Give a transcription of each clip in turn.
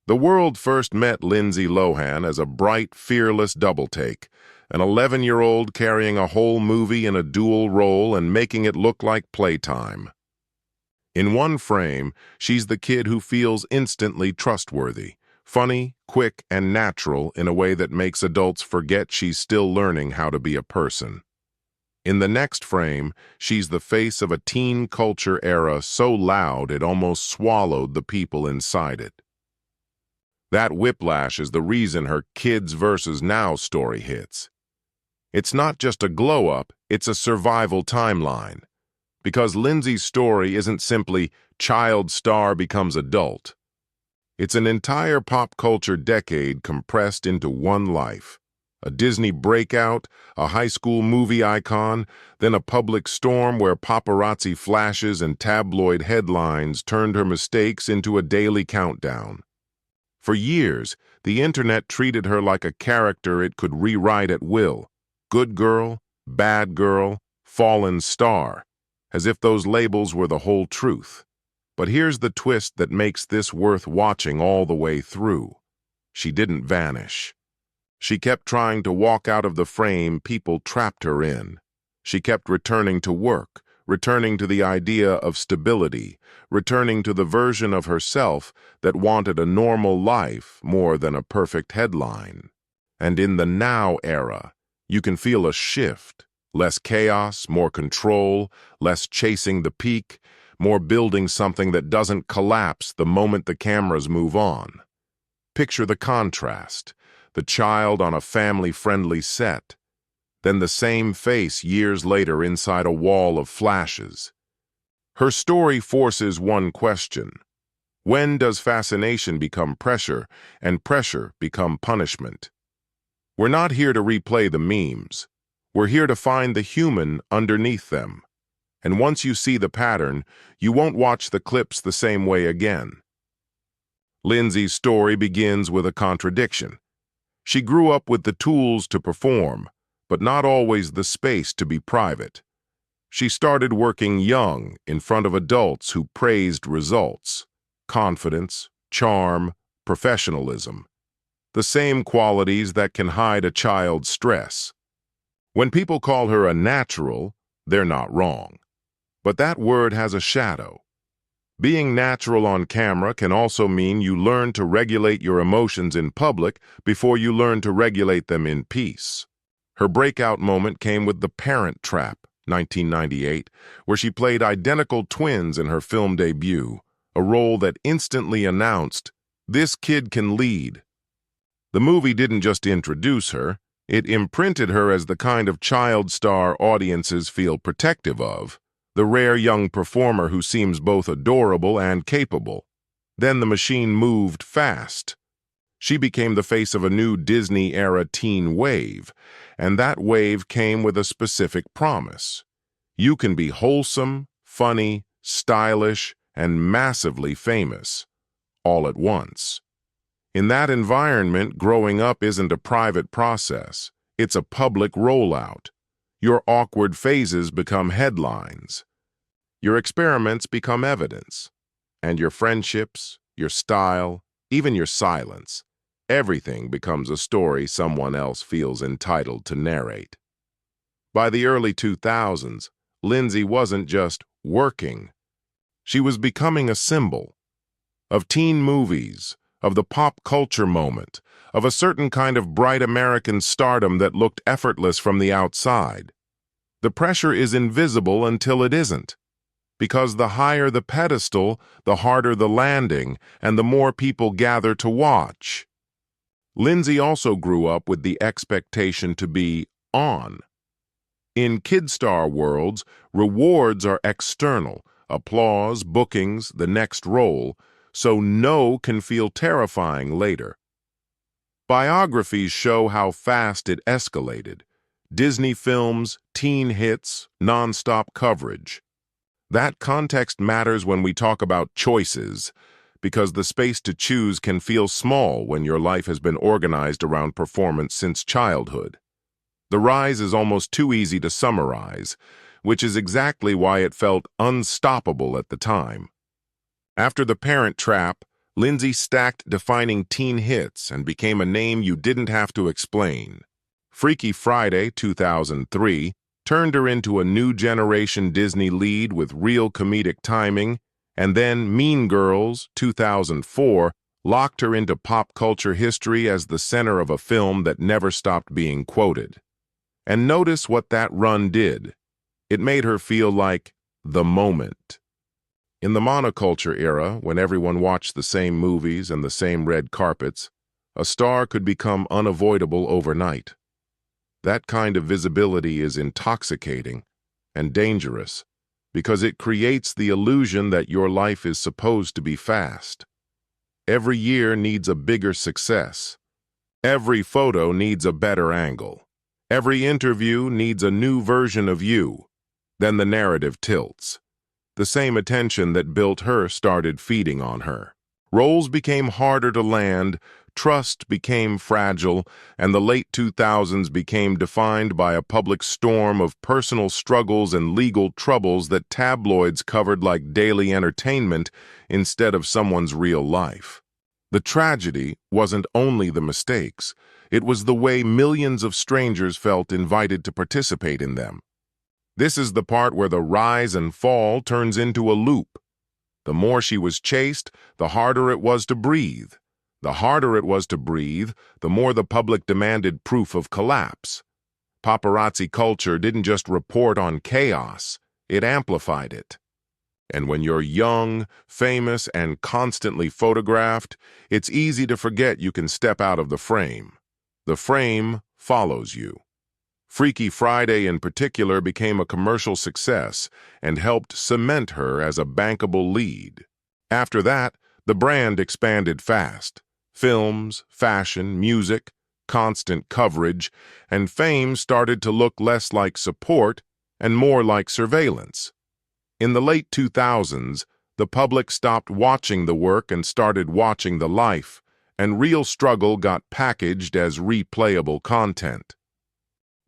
The world first met Lindsay Lohan as a bright, fearless double-take, an 11-year-old carrying a whole movie in a dual role and making it look like playtime. In one frame, she's the kid who feels instantly trustworthy, funny, quick, and natural in a way that makes adults forget she's still learning how to be a person. In the next frame, she's the face of a teen culture era so loud it almost swallowed the people inside it. That whiplash is the reason her kids versus now story hits. It's not just a glow-up, it's a survival timeline. Because Lindsay's story isn't simply child star becomes adult. It's an entire pop culture decade compressed into one life. A Disney breakout, a high school movie icon, then a public storm where paparazzi flashes and tabloid headlines turned her mistakes into a daily countdown. For years, the internet treated her like a character it could rewrite at will. Good girl, bad girl, fallen star, as if those labels were the whole truth. But here's the twist that makes this worth watching all the way through. She didn't vanish. She kept trying to walk out of the frame people trapped her in. She kept returning to work, returning to the idea of stability, returning to the version of herself that wanted a normal life more than a perfect headline. And in the now era, you can feel a shift. Less chaos, more control, less chasing the peak, more building something that doesn't collapse the moment the cameras move on. Picture the contrast, the child on a family-friendly set, then the same face years later inside a wall of flashes. Her story forces one question. When does fascination become pressure and pressure become punishment? We're not here to replay the memes. We're here to find the human underneath them. And once you see the pattern, you won't watch the clips the same way again. Lindsay's story begins with a contradiction. She grew up with the tools to perform, but not always the space to be private. She started working young in front of adults who praised results, confidence, charm, professionalism, the same qualities that can hide a child's stress. When people call her a natural, they're not wrong. But that word has a shadow. Being natural on camera can also mean you learn to regulate your emotions in public before you learn to regulate them in peace. Her breakout moment came with The Parent Trap, 1998, where she played identical twins in her film debut, a role that instantly announced, "This kid can lead." The movie didn't just introduce her, it imprinted her as the kind of child star audiences feel protective of, the rare young performer who seems both adorable and capable. Then the machine moved fast. She became the face of a new Disney-era teen wave, and that wave came with a specific promise. You can be wholesome, funny, stylish, and massively famous, all at once. In that environment, growing up isn't a private process. It's a public rollout. Your awkward phases become headlines. Your experiments become evidence. And your friendships, your style, even your silence, everything becomes a story someone else feels entitled to narrate. By the early 2000s, Lindsay wasn't just working. She was becoming a symbol of teen movies, of the pop culture moment, of a certain kind of bright American stardom that looked effortless from the outside. The pressure is invisible until it isn't, because the higher the pedestal, the harder the landing, and the more people gather to watch. Lindsay also grew up with the expectation to be on. In kid star worlds, rewards are external, applause, bookings, the next role, so no can feel terrifying later. Biographies show how fast it escalated. Disney films, teen hits, nonstop coverage. That context matters when we talk about choices, because the space to choose can feel small when your life has been organized around performance since childhood. The rise is almost too easy to summarize, which is exactly why it felt unstoppable at the time. After The Parent Trap, Lindsay stacked defining teen hits and became a name you didn't have to explain. Freaky Friday 2003 turned her into a new generation Disney lead with real comedic timing, and then Mean Girls 2004 locked her into pop culture history as the center of a film that never stopped being quoted. And notice what that run did. It made her feel like the moment. In the monoculture era, when everyone watched the same movies and the same red carpets, a star could become unavoidable overnight. That kind of visibility is intoxicating and dangerous because it creates the illusion that your life is supposed to be fast. Every year needs a bigger success. Every photo needs a better angle. Every interview needs a new version of you. Then the narrative tilts. The same attention that built her started feeding on her. Roles became harder to land, trust became fragile, and the late 2000s became defined by a public storm of personal struggles and legal troubles that tabloids covered like daily entertainment instead of someone's real life. The tragedy wasn't only the mistakes, it was the way millions of strangers felt invited to participate in them. This is the part where the rise and fall turns into a loop. The more she was chased, the harder it was to breathe. The harder it was to breathe, the more the public demanded proof of collapse. Paparazzi culture didn't just report on chaos, it amplified it. And when you're young, famous, and constantly photographed, it's easy to forget you can step out of the frame. The frame follows you. Freaky Friday in particular became a commercial success and helped cement her as a bankable lead. After that, the brand expanded fast. Films, fashion, music, constant coverage, and fame started to look less like support and more like surveillance. In the late 2000s, the public stopped watching the work and started watching the life, and real struggle got packaged as replayable content.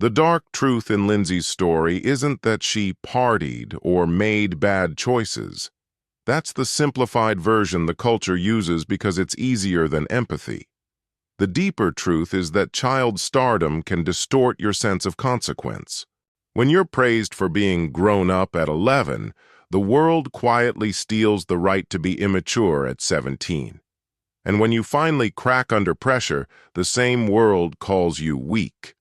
The dark truth in Lindsay's story isn't that she partied or made bad choices. That's the simplified version the culture uses because it's easier than empathy. The deeper truth is that child stardom can distort your sense of consequence. When you're praised for being grown up at 11, the world quietly steals the right to be immature at 17. And when you finally crack under pressure, the same world calls you weak.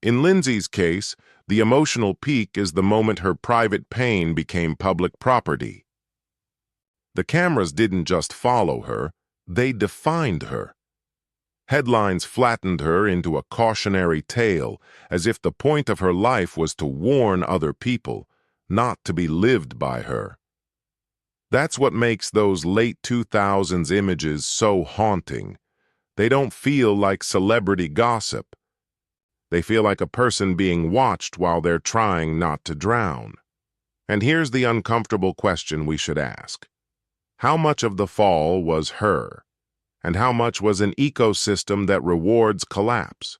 In Lindsay's case, the emotional peak is the moment her private pain became public property. The cameras didn't just follow her, they defined her. Headlines flattened her into a cautionary tale, as if the point of her life was to warn other people, not to be lived by her. That's what makes those late 2000s images so haunting. They don't feel like celebrity gossip. They feel like a person being watched while they're trying not to drown. And here's the uncomfortable question we should ask. How much of the fall was her? And how much was an ecosystem that rewards collapse?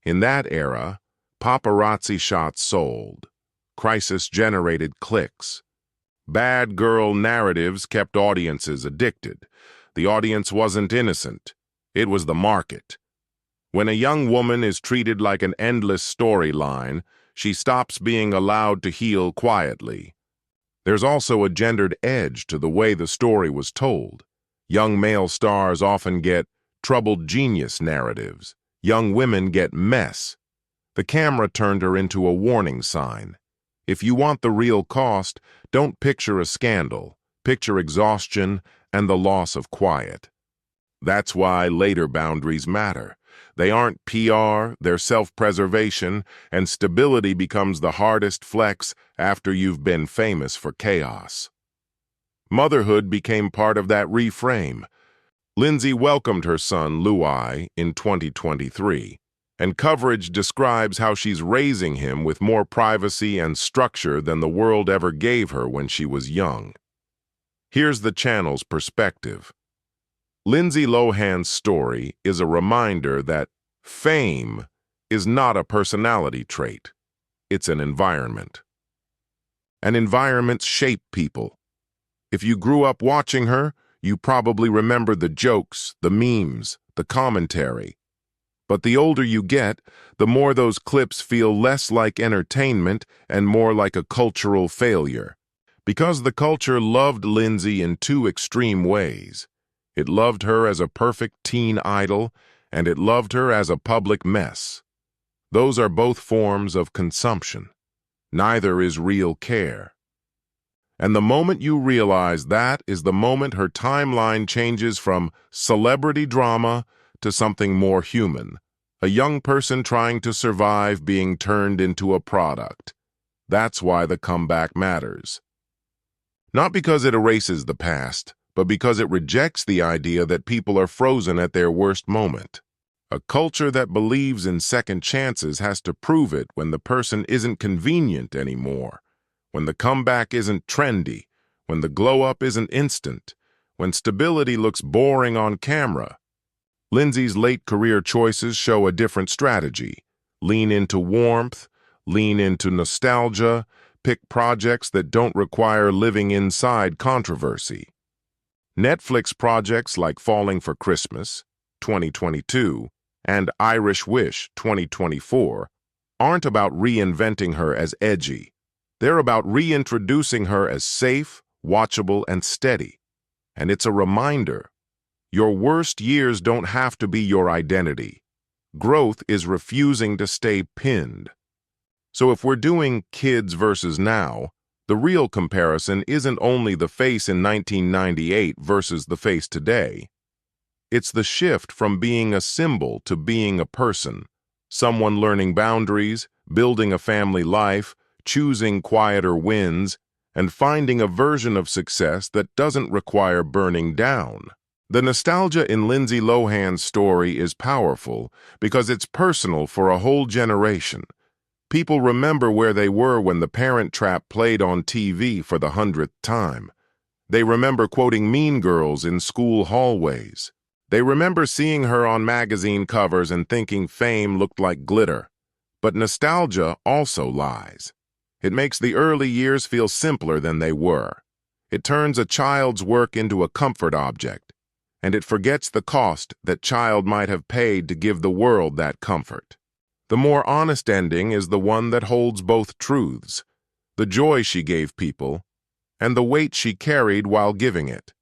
In that era, paparazzi shots sold. Crisis generated clicks. Bad girl narratives kept audiences addicted. The audience wasn't innocent. It was the market. When a young woman is treated like an endless storyline, she stops being allowed to heal quietly. There's also a gendered edge to the way the story was told. Young male stars often get troubled genius narratives. Young women get mess. The camera turned her into a warning sign. If you want the real cost, don't picture a scandal. Picture exhaustion and the loss of quiet. That's why later boundaries matter. They aren't PR, they're self-preservation, and stability becomes the hardest flex after you've been famous for chaos. Motherhood became part of that reframe. Lindsay welcomed her son, Louis, in 2023, and coverage describes how she's raising him with more privacy and structure than the world ever gave her when she was young. Here's the channel's perspective. Lindsay Lohan's story is a reminder that fame is not a personality trait. It's an environment. And environments shape people. If you grew up watching her, You probably remember the jokes, the memes, the commentary. But the older you get, the more those clips feel less like entertainment and more like a cultural failure. Because the culture loved Lindsay in two extreme ways. It loved her as a perfect teen idol, and it loved her as a public mess. Those are both forms of consumption. Neither is real care. And the moment you realize that is the moment her timeline changes from celebrity drama to something more human. A young person trying to survive being turned into a product. That's why the comeback matters. Not because it erases the past, but because it rejects the idea that people are frozen at their worst moment. A culture that believes in second chances has to prove it when the person isn't convenient anymore, when the comeback isn't trendy, when the glow-up isn't instant, when stability looks boring on camera. Lindsay's late career choices show a different strategy. Lean into warmth, lean into nostalgia, pick projects that don't require living inside controversy. Netflix projects like Falling for Christmas, 2022, and Irish Wish, 2024, aren't about reinventing her as edgy. They're about reintroducing her as safe, watchable, and steady. And it's a reminder. Your worst years don't have to be your identity. Growth is refusing to stay pinned. So if we're doing kids versus now, the real comparison isn't only the face in 1998 versus the face today. It's the shift from being a symbol to being a person, someone learning boundaries, building a family life, choosing quieter wins, and finding a version of success that doesn't require burning down. The nostalgia in Lindsay Lohan's story is powerful because it's personal for a whole generation. People remember where they were when The Parent Trap played on TV for the 100th time. They remember quoting Mean Girls in school hallways. They remember seeing her on magazine covers and thinking fame looked like glitter. But nostalgia also lies. It makes the early years feel simpler than they were. It turns a child's work into a comfort object. And it forgets the cost that child might have paid to give the world that comfort. The more honest ending is the one that holds both truths, the joy she gave people, and the weight she carried while giving it.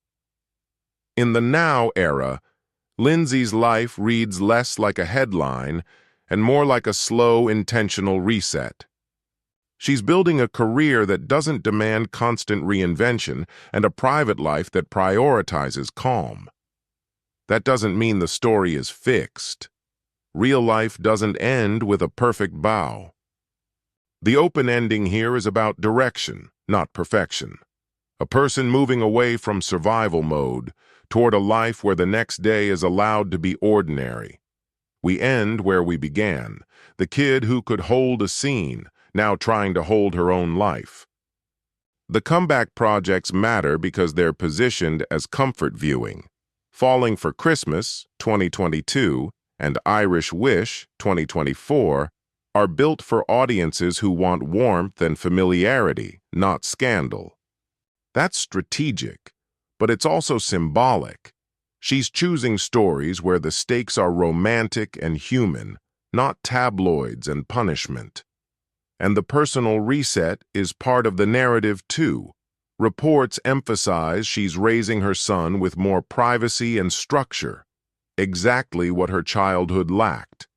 In the now era, Lindsay's life reads less like a headline and more like a slow, intentional reset. She's building a career that doesn't demand constant reinvention and a private life that prioritizes calm. That doesn't mean the story is fixed. Real life doesn't end with a perfect bow. The open ending here is about direction, not perfection. A person moving away from survival mode toward a life where the next day is allowed to be ordinary. We end where we began, the kid who could hold a scene, now trying to hold her own life. The comeback projects matter because they're positioned as comfort viewing. Falling for Christmas, 2022, and Irish Wish, 2024, are built for audiences who want warmth and familiarity, not scandal. That's strategic, but it's also symbolic. She's choosing stories where the stakes are romantic and human, not tabloids and punishment. And the personal reset is part of the narrative too. Reports emphasize she's raising her son with more privacy and structure, exactly what her childhood lacked.